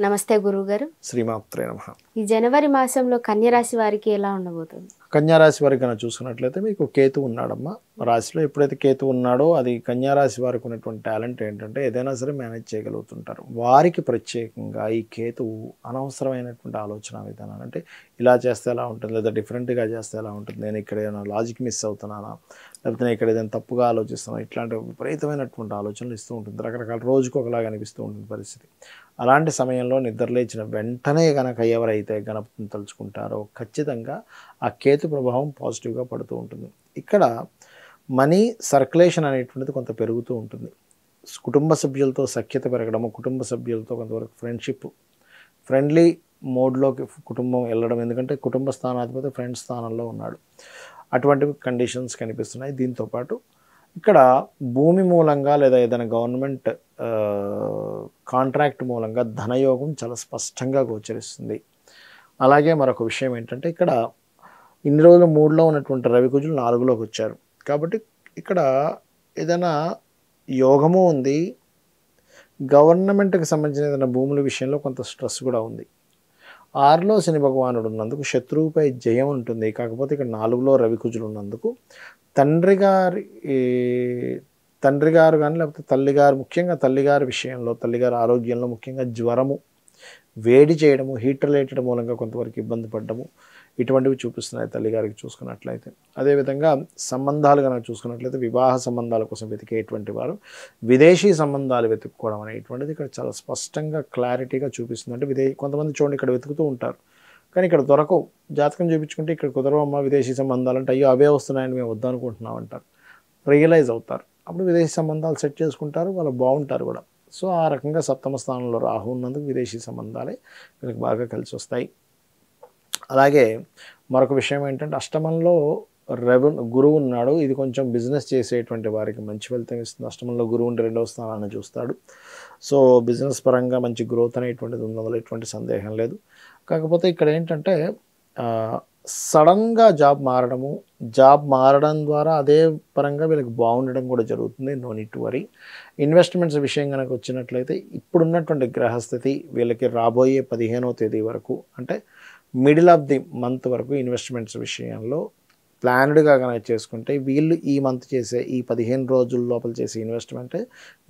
నమస్తే గురువుగారు. శ్రీమాత్రే నమః. ఈ జనవరి మాసంలో కన్య రాశి వారికి ఎలా ఉండబోతుంది? కన్యా రాశి వారికి కనుక చూసుకున్నట్లయితే మీకు కేతు ఉన్నాడమ్మా రాశిలో. ఎప్పుడైతే కేతు ఉన్నాడో అది కన్యా రాశి వారికి ఉన్నటువంటి టాలెంట్ ఏంటంటే ఏదైనా సరే మేనేజ్ చేయగలుగుతుంటారు. వారికి ప్రత్యేకంగా ఈ కేతువు అనవసరమైనటువంటి ఆలోచన విధానాలు, అంటే ఇలా చేస్తే ఎలా ఉంటుంది, లేదా డిఫరెంట్గా చేస్తే ఎలా ఉంటుంది, నేను ఇక్కడ ఏదైనా లాజిక్ మిస్ అవుతున్నానా, లేకపోతే నేను ఇక్కడ ఏదైనా తప్పుగా ఆలోచిస్తున్నాను, ఇట్లాంటి విపరీతమైనటువంటి ఆలోచనలు ఇస్తూ ఉంటుంది. రకరకాల రోజుకు ఒకలాగా అనిపిస్తూ ఉంటుంది పరిస్థితి. అలాంటి సమయంలో నిద్రలేచిన వెంటనే కనుక ఎవరైతే గణపతిని తలుచుకుంటారో ఖచ్చితంగా ఆ కేతు ప్రభావం పాజిటివ్గా పడుతూ ఉంటుంది. ఇక్కడ మనీ సర్క్యులేషన్ అనేటువంటిది కొంత పెరుగుతూ ఉంటుంది. కుటుంబ సభ్యులతో సఖ్యత పెరగడము, కుటుంబ సభ్యులతో కొంతవరకు ఫ్రెండ్లీ మోడ్లోకి కుటుంబం వెళ్ళడం, ఎందుకంటే కుటుంబ స్థానాధిపతి ఫ్రెండ్ స్థానంలో ఉన్నాడు. అటువంటి కండిషన్స్ కనిపిస్తున్నాయి. దీంతోపాటు ఇక్కడ భూమి మూలంగా లేదా ఏదైనా గవర్నమెంట్ కాంట్రాక్ట్ మూలంగా ధనయోగం చాలా స్పష్టంగా గోచరిస్తుంది. అలాగే మరొక విషయం ఏంటంటే ఇక్కడ ఇన్ని రోజులు 3లో ఉన్నటువంటి రవికుజులు 4లోకి వచ్చారు. కాబట్టి ఇక్కడ ఏదైనా యోగము ఉంది. గవర్నమెంట్కి సంబంధించిన ఏదైనా భూముల విషయంలో కొంత స్ట్రెస్ కూడా ఉంది. 6లో శని భగవానుడు ఉన్నందుకు శత్రువుపై జయం ఉంటుంది. కాకపోతే ఇక్కడ 4లో రవికుజులు ఉన్నందుకు తండ్రి గారు కానీ లేకపోతే తల్లిగారు, ముఖ్యంగా తల్లిగారి విషయంలో, తల్లిగారి ఆరోగ్యంలో ముఖ్యంగా జ్వరము, వేడి చేయడము, హీట్ రిలేటెడ్ మూలంగా కొంతవరకు ఇబ్బంది పడ్డము, ఇటువంటివి చూపిస్తున్నాయి తల్లిగారికి చూసుకున్నట్లయితే. అదేవిధంగా సంబంధాలు కనుక చూసుకున్నట్లయితే వివాహ సంబంధాల కోసం వెతికేటువంటి వారు విదేశీ సంబంధాలు వెతుక్కోవడం అనేటువంటిది ఇక్కడ చాలా స్పష్టంగా క్లారిటీగా చూపిస్తుంది. అంటే కొంతమంది చూడండి ఇక్కడ వెతుకుతూ ఉంటారు కానీ ఇక్కడ దొరకవు. జాతకం చూపించుకుంటే ఇక్కడ కుదరవమ్మ విదేశీ సంబంధాలు అంటే, అయ్యో అవే వస్తున్నాయని మేము వద్దనుకుంటున్నాం అంటారు. రియలైజ్ అవుతారు. అప్పుడు విదేశీ సంబంధాలు సెట్ చేసుకుంటారు, వాళ్ళు బాగుంటారు కూడా. సో ఆ రకంగా సప్తమ స్థానంలో రాహు ఉన్నందుకు విదేశీ సంబంధాలే వీళ్ళకి బాగా కలిసి వస్తాయి. అలాగే మరొక విషయం ఏంటంటే అష్టమంలో గురువు ఉన్నాడు. ఇది కొంచెం బిజినెస్ చేసేటువంటి వారికి మంచి ఫలితం ఇస్తుంది. అష్టమంలో గురువు ఉండి 2వ స్థానాన్ని చూస్తాడు. సో బిజినెస్ పరంగా మంచి గ్రోత్ అనేటువంటిది ఉన్నందులో ఎటువంటి సందేహం లేదు. కాకపోతే ఇక్కడ ఏంటంటే సడన్గా జాబ్ మారడం ద్వారా అదే పరంగా వీళ్ళకి బాగుండడం కూడా జరుగుతుంది. No need to worry. Investments విషయం కనుక వచ్చినట్లయితే ఇప్పుడున్నటువంటి గ్రహస్థితి వీళ్ళకి రాబోయే 15వ తేదీ వరకు, అంటే మిడిల్ ఆఫ్ ది మంత్ వరకు ఇన్వెస్ట్మెంట్స్ విషయంలో ప్లాన్డ్గా కనుక చేసుకుంటే వీళ్ళు ఈ మంత్ చేసే ఈ 15 రోజుల లోపల చేసే ఇన్వెస్ట్మెంట్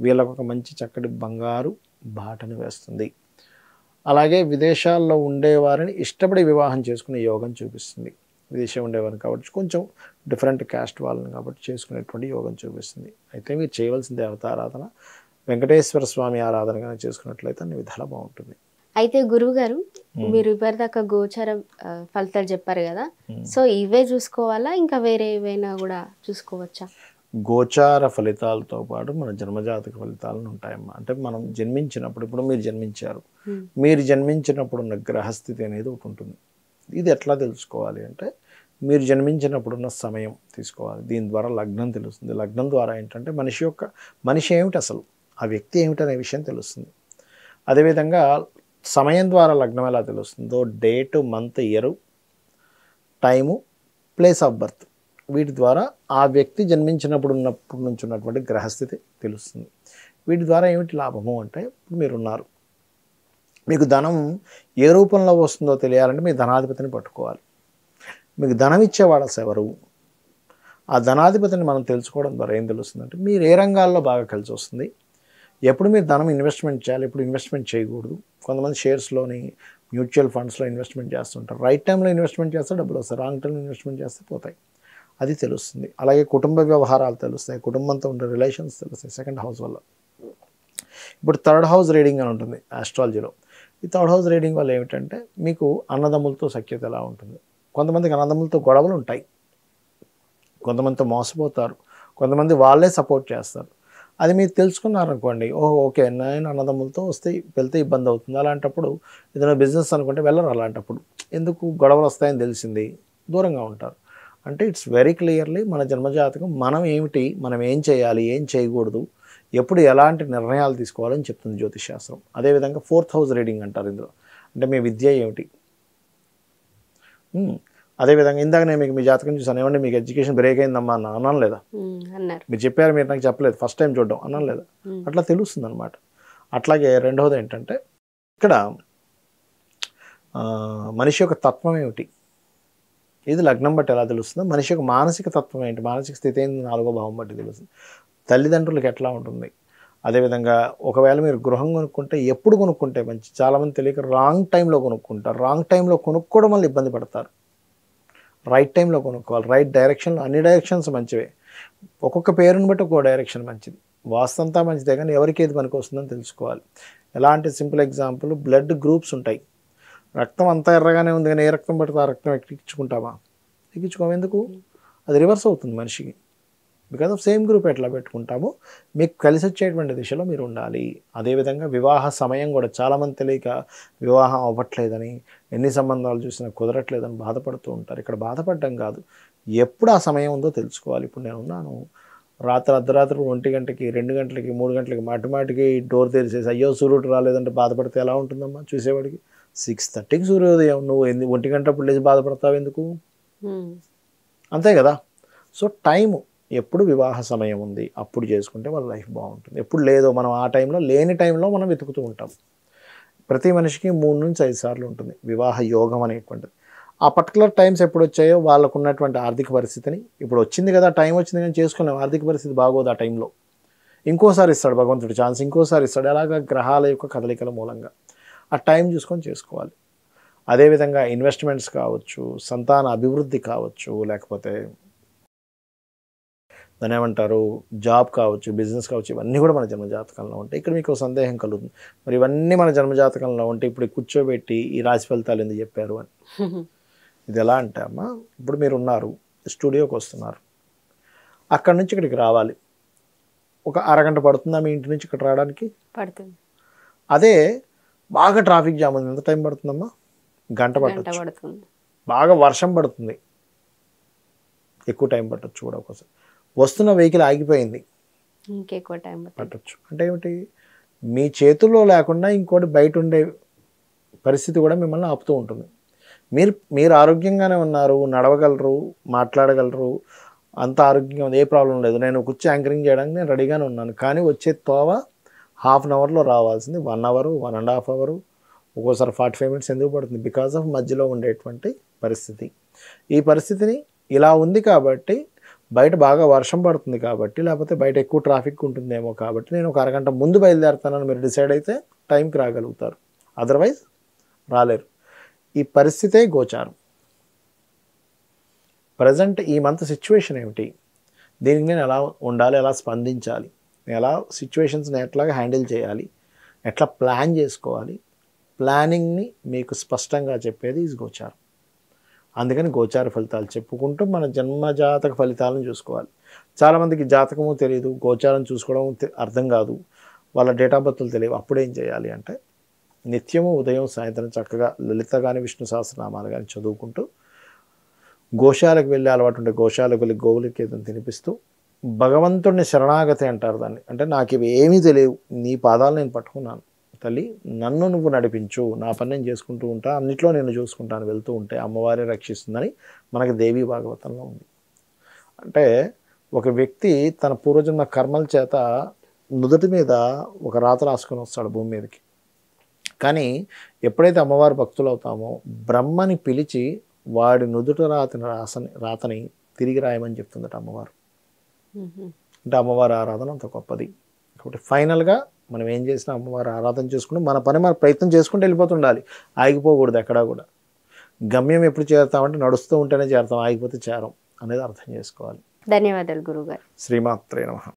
వీళ్ళకు ఒక మంచి చక్కటి బంగారు బాటను వేస్తుంది. అలాగే విదేశాల్లో ఉండేవారిని ఇష్టపడి వివాహం చేసుకునే యోగం చూపిస్తుంది. విదేశం ఉండేవారిని కాబట్టి కొంచెం డిఫరెంట్ క్యాస్ట్ వాళ్ళని కాబట్టి చేసుకునేటువంటి యోగం చూపిస్తుంది. అయితే మీరు చేయవలసిన దేవత ఆరాధన వెంకటేశ్వర స్వామి ఆరాధన కనుక చేసుకున్నట్లయితే అన్ని విధాలా బాగుంటుంది. అయితే గురువు గారు, మీరు ఇప్పటిదాకా గోచారం ఫలితాలు చెప్పారు కదా, సో ఇవే చూసుకోవాలా ఇంకా వేరే ఏవైనా కూడా చూసుకోవచ్చా? గోచార ఫలితాలతో పాటు మన జన్మజాతక ఫలితాలను ఉంటాయమ్మా. అంటే మనం జన్మించినప్పుడు, ఇప్పుడు మీరు జన్మించినప్పుడు ఉన్న గ్రహస్థితి అనేది ఒకటి ఉంటుంది. ఇది ఎట్లా తెలుసుకోవాలి అంటే మీరు జన్మించినప్పుడున్న సమయం తీసుకోవాలి. దీని ద్వారా లగ్నం తెలుస్తుంది. లగ్నం ద్వారా ఏంటంటే మనిషి ఏమిటి, అసలు ఆ వ్యక్తి ఏమిటి అనే విషయం తెలుస్తుంది. అదేవిధంగా సమయం ద్వారా లగ్నం ఎలా తెలుస్తుందో date, month, year, time, place of birth, వీటి ద్వారా ఆ వ్యక్తి జన్మించినప్పుడు నుంచి ఉన్నటువంటి గ్రహస్థితి తెలుస్తుంది. వీటి ద్వారా ఏమిటి లాభము అంటే, ఇప్పుడు మీరున్నారు, మీకు ధనం ఏ రూపంలో వస్తుందో తెలియాలంటే మీ ధనాధిపతిని పట్టుకోవాలి. మీకు ధనం ఇచ్చేవాడు అసలు ఎవరు, ఆ ధనాధిపతిని మనం తెలుసుకోవడం ద్వారా ఏం తెలుస్తుందంటే మీరు ఏ రంగాల్లో బాగా కలిసి వస్తుంది, ఎప్పుడు మీరు ధనం ఇన్వెస్ట్మెంట్ చేయాలి, ఎప్పుడు ఇన్వెస్ట్మెంట్ చేయకూడదు. కొంతమంది షేర్స్లోని, మ్యూచువల్ ఫండ్స్లో ఇన్వెస్ట్మెంట్ చేస్తుంటారు. రైట్ టైంలో ఇన్వెస్ట్మెంట్ చేస్తే డబ్బులు వస్తాయి, రాంగ్ టైంలో ఇన్వెస్ట్మెంట్ చేస్తే పోతాయి. అది తెలుస్తుంది. అలాగే కుటుంబ వ్యవహారాలు తెలుస్తాయి, కుటుంబంతో ఉండే రిలేషన్స్ తెలుస్తాయి సెకండ్ హౌస్ వల్ల. ఇప్పుడు థర్డ్ హౌస్ రీడింగ్ అని ఉంటుంది ఆస్ట్రాలజీలో. ఈ థర్డ్ హౌస్ రీడింగ్ వల్ల ఏమిటంటే మీకు అన్నదమ్ములతో సఖ్యత ఎలా ఉంటుంది. కొంతమందికి అన్నదమ్ములతో గొడవలు ఉంటాయి, కొంతమందితో మోసపోతారు, కొంతమంది వాళ్ళే సపోర్ట్ చేస్తారు. అది మీరు తెలుసుకున్నారనుకోండి, ఓకే నేను అన్నదమ్ములతో వెళ్తే ఇబ్బంది అవుతుంది, అలాంటప్పుడు ఏదైనా బిజినెస్ అనుకుంటే వెళ్ళరు. అలాంటప్పుడు ఎందుకు గొడవలు వస్తాయని తెలిసింది, దూరంగా ఉంటారు. అంటే ఇట్స్ వెరీ క్లియర్లీ మన జన్మజాతకం మనం ఏమిటి, మనం ఏం చేయాలి, ఏం చేయకూడదు, ఎప్పుడు ఎలాంటి నిర్ణయాలు తీసుకోవాలని చెప్తుంది జ్యోతిషశాస్త్రం. అదేవిధంగా 4th హౌస్ రీడింగ్ అంటారు ఇందులో. అంటే మీ విద్య ఏమిటి. అదేవిధంగా ఇందాక నేను మీకు మీ జాతకం చూసాను, ఏమంటే మీకు ఎడ్యుకేషన్ బ్రేక్ అయిందమ్మా అన్నాను లేదా, మీరు చెప్పారు, మీరు నాకు చెప్పలేదు, ఫస్ట్ టైం చూడడం అన్నాను లేదా, అట్లా తెలుస్తుంది అనమాట. అట్లాగే రెండవది ఏంటంటే ఇక్కడ మనిషి యొక్క తత్వం ఏమిటి, ఇది లగ్నం బట్టి ఎలా తెలుస్తుందో మనిషి యొక్క మానసిక తత్వం ఏంటి, మానసిక స్థితి ఏంటి 4వ భావం బట్టి తెలుస్తుంది. తల్లిదండ్రులకు ఎట్లా ఉంటుంది. అదేవిధంగా ఒకవేళ మీరు గృహం కొనుక్కుంటే ఎప్పుడు కొనుక్కుంటే మంచి, చాలామంది తెలియక రాంగ్ టైంలో కొనుక్కుంటారు. రాంగ్ టైంలో కొనుక్కోవడం వల్ల ఇబ్బంది పడతారు. రైట్ టైంలో కొనుక్కోవాలి, రైట్ డైరెక్షన్లో. అన్ని డైరెక్షన్స్ మంచివే, ఒక్కొక్క పేరుని బట్టి ఒక్కో డైరెక్షన్ మంచిది. వాస్తు అంతా మంచిదే కానీ ఎవరికి ఏది పనికి వస్తుందని తెలుసుకోవాలి. ఎలా అంటే సింపుల్ ఎగ్జాంపుల్, బ్లడ్ గ్రూప్స్ ఉంటాయి. రక్తం అంతా ఎర్రగానే ఉంది కానీ ఏ రక్తం పడితే ఆ రక్తం ఎక్కించుకుంటామా? ఎక్కించుకోము. ఎందుకు? అది రివర్స్ అవుతుంది మనిషికి. బికాజ్ ఆఫ్ సేమ్ గ్రూప్ ఎట్లా పెట్టుకుంటామో మీకు కలిసి వచ్చేటువంటి దిశలో మీరు ఉండాలి. అదేవిధంగా వివాహ సమయం కూడా చాలామంది తెలియక వివాహం అవ్వట్లేదని, ఎన్ని సంబంధాలు చూసినా కుదరట్లేదని బాధపడుతూ ఉంటారు. ఇక్కడ బాధపడడం కాదు, ఎప్పుడు ఆ సమయం ఉందో తెలుసుకోవాలి. ఇప్పుడు నేను ఉన్నాను, రాత్రి అర్ధరాత్రి 1 గంటకి 2 గంటలకి 3 గంటలకి మాటిమాటికి డోర్ తెరిచేసి అయ్యో సూర్యుడు రాలేదంటే బాధపడితే ఎలా ఉంటుందమ్మా చూసేవాడికి? 6:30కి సూర్యోదయం, నువ్వు 1 గంటప్పుడు లేచి బాధపడతావు ఎందుకు? అంతే కదా. సో టైము, ఎప్పుడు వివాహ సమయం ఉంది అప్పుడు చేసుకుంటే వాళ్ళ లైఫ్ బాగుంటుంది. ఎప్పుడు లేదో మనం ఆ టైంలో, లేని టైంలో మనం వెతుకుతూ ఉంటాం. ప్రతి మనిషికి 3 నుంచి 5 సార్లు ఉంటుంది వివాహ యోగం అనేటువంటిది. ఆ పర్టికులర్ టైమ్స్ ఎప్పుడు వచ్చాయో వాళ్ళకు ఉన్నటువంటి ఆర్థిక పరిస్థితిని, ఇప్పుడు వచ్చింది కదా టైం వచ్చింది కానీ చేసుకోలేము, ఆర్థిక పరిస్థితి బాగోదు ఆ టైంలో, ఇంకోసారి ఇస్తాడు భగవంతుడు ఛాన్స్, ఇంకోసారి ఇస్తాడు. అలాగా గ్రహాల యొక్క కదలికల మూలంగా ఆ టైం చూసుకొని చేసుకోవాలి. అదేవిధంగా ఇన్వెస్ట్మెంట్స్ కావచ్చు, సంతాన అభివృద్ధి కావచ్చు, లేకపోతే దాని ఏమంటారు జాబ్ కావచ్చు, బిజినెస్ కావచ్చు, ఇవన్నీ కూడా మన జన్మజాతకంలో ఉంటాయి. ఇక్కడ మీకు సందేహం కలుగుతుంది, మరి ఇవన్నీ మన జన్మజాతకంలో ఉంటే ఇప్పుడు కూర్చోబెట్టి ఈ రాశి ఫలితాలు ఎందుకు చెప్పారు అని. ఇది ఎలా అంటే అమ్మా, ఇప్పుడు మీరు ఉన్నారు, స్టూడియోకి వస్తున్నారు, అక్కడి నుంచి ఇక్కడికి రావాలి, ఒక అరగంట పడుతుందా మీ ఇంటి నుంచి ఇక్కడ రావడానికి? పడుతుంది. అదే బాగా ట్రాఫిక్ జామ్ ఉంది, ఎంత టైం పడుతుందమ్మా? గంట పడుతుంది. బాగా వర్షం పడుతుంది, ఎక్కువ టైం పట్టచ్చు కూడా. ఒకసారి వస్తున్న వెహికల్ ఆగిపోయింది, ఇంకెక్కువ టైం పట్టచ్చు. అంటే ఏమిటి, మీ చేతుల్లో లేకుండా ఇంకోటి బయట ఉండే పరిస్థితి కూడా మిమ్మల్ని ఆపుతూ ఉంటుంది. మీరు ఆరోగ్యంగానే ఉన్నారు, నడవగలరు, మాట్లాడగలరు, అంత ఆరోగ్యంగా ఉంది, ఏ ప్రాబ్లం లేదు, నేను కూర్చో యాంకరింగ్ చేయడానికి నేను రెడీగానే ఉన్నాను. కానీ వచ్చే తోవ ½ an hourలో రావాల్సింది 1 hour, 1.5 hour, ఒక్కోసారి 45 minutes ఎందుకు పడుతుంది? బికాస్ ఆఫ్ మధ్యలో ఉండేటువంటి పరిస్థితి. ఈ పరిస్థితిని ఇలా ఉంది కాబట్టి, బయట బాగా వర్షం పడుతుంది కాబట్టి, లేకపోతే బయట ఎక్కువ ట్రాఫిక్ ఉంటుందేమో కాబట్టి నేను ఒక అరగంట ముందు బయలుదేరుతానని మీరు డిసైడ్ అయితే టైంకి రాగలుగుతారు, అదర్వైజ్ రాలేరు. ఈ పరిస్థితే గోచారం. ప్రజెంట్ ఈ మంత్ సిచ్యువేషన్ ఏమిటి, దీనికి నేను ఎలా ఉండాలి, ఎలా స్పందించాలి, ఎలా సిచ్యువేషన్స్ని ఎట్లాగా హ్యాండిల్ చేయాలి, ఎట్లా ప్లాన్ చేసుకోవాలి, ప్లానింగ్ని మీకు స్పష్టంగా చెప్పేది ఈ గోచారం. అందుకని గోచార ఫలితాలు చెప్పుకుంటూ మన జన్మజాతక ఫలితాలను చూసుకోవాలి. చాలామందికి జాతకము తెలియదు, గోచారం చూసుకోవడం అర్థం కాదు, వాళ్ళ డేట్ ఆఫ్ బర్త్లు తెలియవు. అప్పుడేం చేయాలి అంటే, నిత్యము ఉదయం సాయంత్రం చక్కగా లలిత కానీ విష్ణు సహస్రనామాలు కానీ చదువుకుంటూ, గోశాలకు వెళ్ళే అలవాటు ఉంటే గోశాలకు వెళ్ళి గోవులకి ఏదైనా తినిపిస్తూ, భగవంతుడిని శరణాగతి అంటారు దాన్ని. అంటే నాకు ఇవి ఏమీ తెలియవు, నీ పాదాలు నేను పట్టుకున్నాను తల్లి, నన్ను నువ్వు నడిపించు, నా పని నేను చేసుకుంటూ ఉంటా, అన్నిట్లో నేను చూసుకుంటాను, వెళ్తూ ఉంటే అమ్మవారే రక్షిస్తుందని మనకి దేవీ భాగవతంలో ఉంది. అంటే ఒక వ్యక్తి తన పూర్వజన్మ కర్మల చేత నుదుటి మీద ఒక రాత రాసుకొని వస్తాడు భూమి మీదకి. కానీ ఎప్పుడైతే అమ్మవారి భక్తులు అవుతామో బ్రహ్మని పిలిచి వాడి నుదుట రాతని తిరిగి రాయమని చెప్తుందట అమ్మవారు. అంటే అమ్మవారి ఆరాధన అంత గొప్పది. కాబట్టి ఫైనల్గా మనం ఏం చేసినా అమ్మవారి ఆరాధన చేసుకుంటూ మన పని మన ప్రయత్నం చేసుకుంటూ వెళ్ళిపోతుండాలి, ఆగిపోకూడదు ఎక్కడా కూడా. గమ్యం ఎప్పుడు చేరుతామంటే నడుస్తూ ఉంటేనే చేరుతాం, ఆగిపోతే చేరం అనేది అర్థం చేసుకోవాలి. ధన్యవాదాలు గురుగారు. శ్రీమాత్రే నమః.